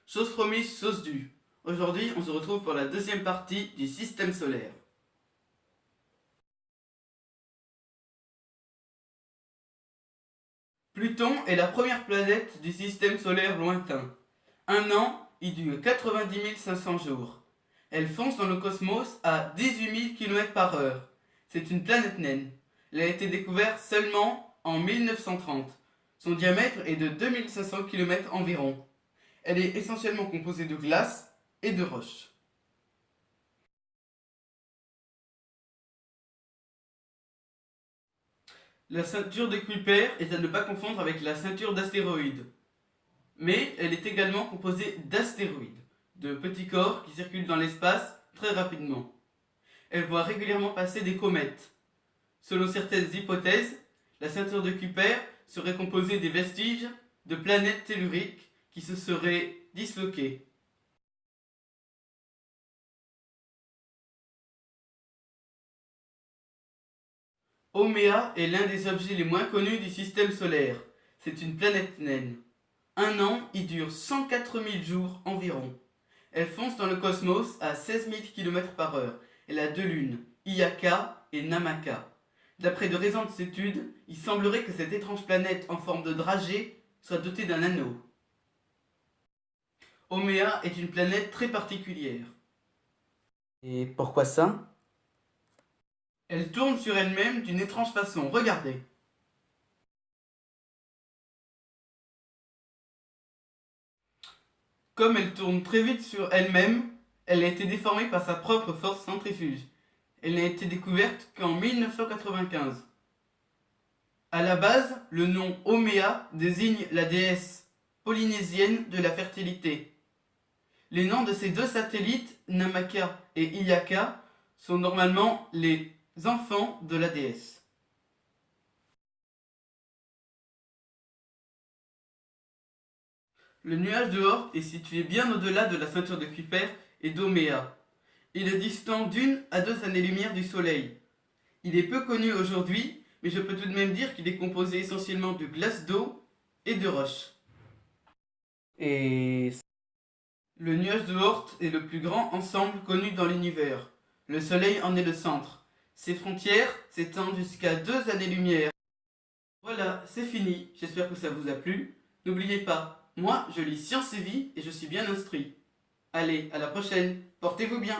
Chose promise, chose due. Aujourd'hui, on se retrouve pour la deuxième partie du système solaire. Pluton est la première planète du système solaire lointain. Un an, il dure 90 500 jours. Elle fonce dans le cosmos à 18 000 km/h. C'est une planète naine. Elle a été découverte seulement en 1930. Son diamètre est de 2500 km environ. Elle est essentiellement composée de glace et de roches. La ceinture de Kuiper est à ne pas confondre avec la ceinture d'astéroïdes. Mais elle est également composée d'astéroïdes, de petits corps qui circulent dans l'espace très rapidement. Elle voit régulièrement passer des comètes. Selon certaines hypothèses, la ceinture de Kuiper serait composée des vestiges de planètes telluriques qui se seraient disloquées. Haumea est l'un des objets les moins connus du système solaire. C'est une planète naine. Un an y dure 104 000 jours environ. Elle fonce dans le cosmos à 16 000 km/h. Elle a deux lunes, Iyaka et Namaka. D'après de récentes études, il semblerait que cette étrange planète en forme de dragée soit dotée d'un anneau. Haumea est une planète très particulière. Et pourquoi ça? Elle tourne sur elle-même d'une étrange façon, regardez. Comme elle tourne très vite sur elle-même, elle a été déformée par sa propre force centrifuge. Elle n'a été découverte qu'en 1995. À la base, le nom Haumea désigne la déesse polynésienne de la fertilité. Les noms de ces deux satellites, Namaka et Iyaka, sont normalement les enfants de la déesse. Le nuage de Oort est situé bien au-delà de la ceinture de Kuiper et d'Haumea. Il est distant d'1 à 2 années-lumière du Soleil. Il est peu connu aujourd'hui, mais je peux tout de même dire qu'il est composé essentiellement de glace d'eau et de roches. Et le nuage de Oort est le plus grand ensemble connu dans l'univers. Le Soleil en est le centre. Ses frontières s'étendent jusqu'à 2 années-lumière. Voilà, c'est fini. J'espère que ça vous a plu. N'oubliez pas, moi je lis Science et Vie et je suis bien instruit. Allez, à la prochaine. Portez-vous bien.